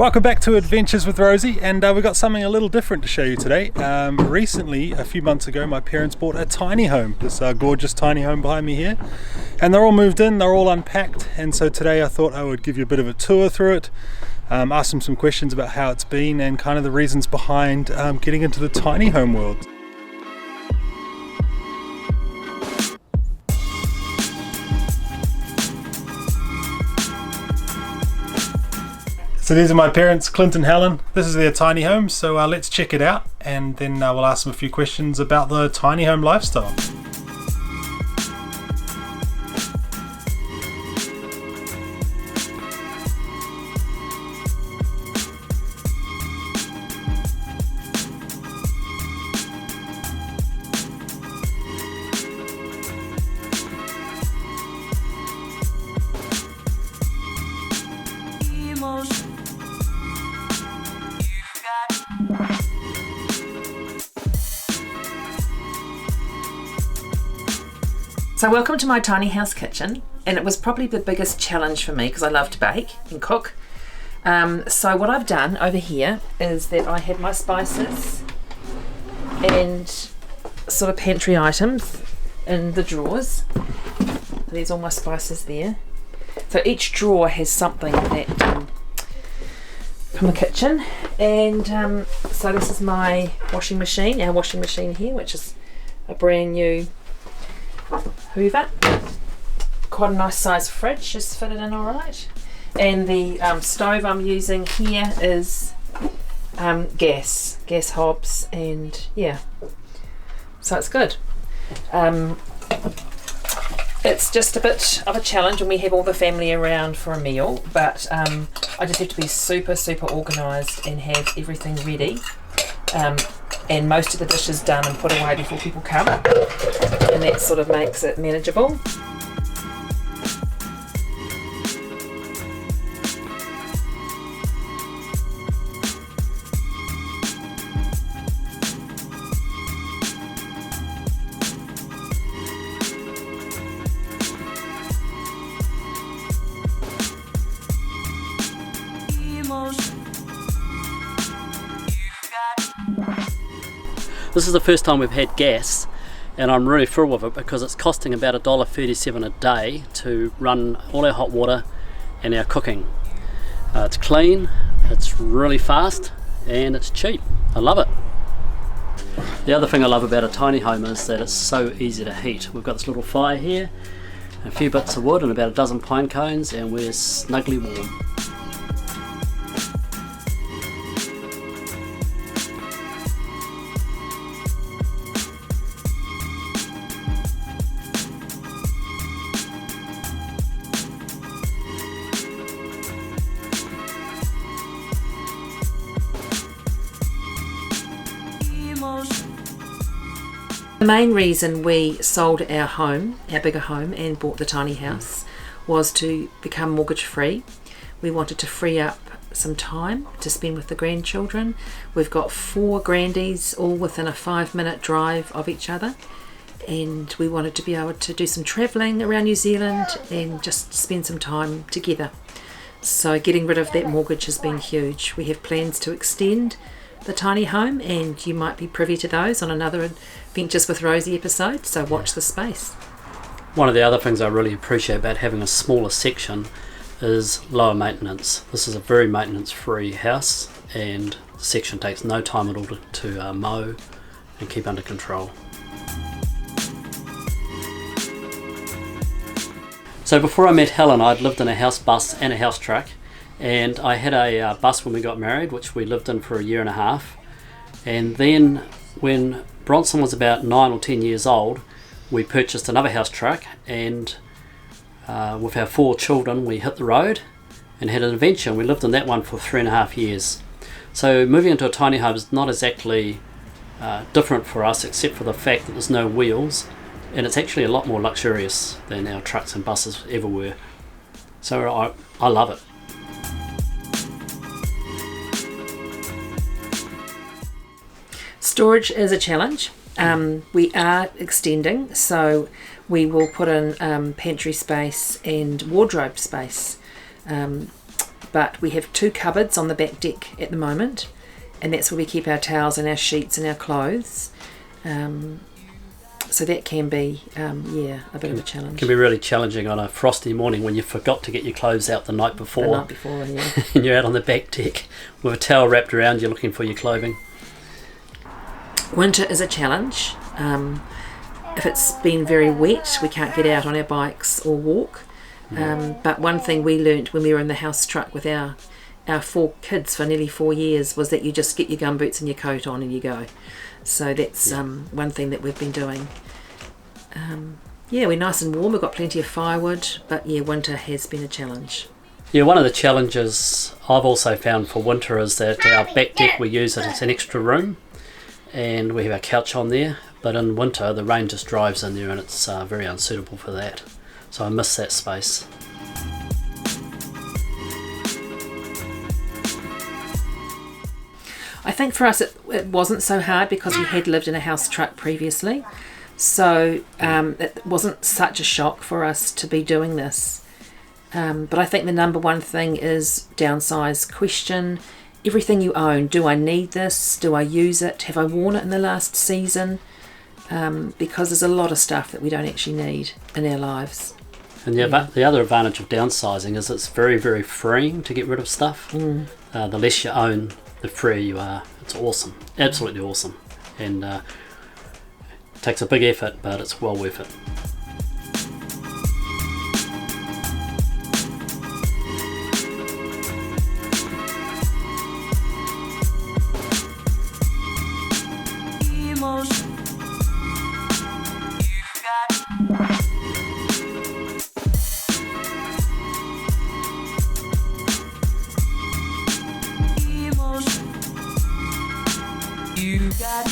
Welcome back to Adventures with Rosie, and we've got something a little different to show you today. Recently, a few months ago, my parents bought a tiny home, this gorgeous tiny home behind me here, and they're all moved in, they're all unpacked, and so today I thought I would give you a bit of a tour through it, ask them some questions about how it's been and kind of the reasons behind getting into the tiny home world. So these are my parents, Clint and Helen. This is their tiny home, so let's check it out, and then we'll ask them a few questions about the tiny home lifestyle. So welcome to my tiny house kitchen, and it was probably the biggest challenge for me because I love to bake and cook. So what I've done over here is that I had my spices and sort of pantry items in the drawers. There's all my spices there. So each drawer has something that from the kitchen, and so this is my washing machine, our washing machine here, which is a brand new Hoover. Quite a nice size fridge, just fitted in alright. And the stove I'm using here is gas hobs, and yeah, so it's good. It's just a bit of a challenge when we have all the family around for a meal, but I just have to be super organised and have everything ready. And most of the dishes done and put away before people come, and that sort of makes it manageable. This is the first time we've had gas, and I'm really thrilled with it because it's costing about $1.37 a day to run all our hot water and our cooking. It's clean, it's really fast, and it's cheap. I love it. The other thing I love about a tiny home is that it's so easy to heat. We've got this little fire here, a few bits of wood and about a dozen pine cones, and we're snugly warm. The main reason we sold our home, our bigger home, and bought the tiny house was to become mortgage free. We wanted to free up some time to spend with the grandchildren. We've got 4 grandies all within a 5-minute drive of each other, and we wanted to be able to do some travelling around New Zealand and just spend some time together. So getting rid of that mortgage has been huge. We have plans to extend the tiny home, and you might be privy to those on another Adventures with Rosie episode, so watch the space. One of the other things I really appreciate about having a smaller section is lower maintenance. This is a very maintenance free house, and the section takes no time at all to mow and keep under control. So before I met Helen, I'd lived in a house bus and a house truck. And I had a bus when we got married, which we lived in for a year and a half. And then when Bronson was about 9 or 10 years old, we purchased another house truck, and with our 4 children we hit the road and had an adventure, and we lived in that one for 3.5 years. So moving into a tiny home is not exactly different for us, except for the fact that there's no wheels, and it's actually a lot more luxurious than our trucks and buses ever were. So I love it. Storage is a challenge. We are extending, so we will put in pantry space and wardrobe space. But we have 2 cupboards on the back deck at the moment, and that's where we keep our towels and our sheets and our clothes. So that can be, a bit of a challenge. It can be really challenging on a frosty morning when you forgot to get your clothes out the night before. The night before, yeah. And you're out on the back deck with a towel wrapped around you looking for your clothing. Winter is a challenge. If it's been very wet, we can't get out on our bikes or walk. But one thing we learnt when we were in the house truck with our 4 kids for nearly 4 years was that you just get your gumboots and your coat on and you go. So that's one thing that we've been doing. We're nice and warm. We've got plenty of firewood, but winter has been a challenge. Yeah, one of the challenges I've also found for winter is that our back deck, we use it as an extra room, and we have our couch on there. But in winter, the rain just drives in there, and it's very unsuitable for that. So I miss that space. I think for us it wasn't so hard because we had lived in a house truck previously, so it wasn't such a shock for us to be doing this. But I think the number one thing is downsize. Question everything you own. Do I need this? Do I use it? Have I worn it in the last season? Because there's a lot of stuff that we don't actually need in our lives. And the other advantage of downsizing is it's very, very freeing to get rid of stuff. The less you own, the freer you are. It's awesome, absolutely awesome, and it takes a big effort, but it's well worth it. You got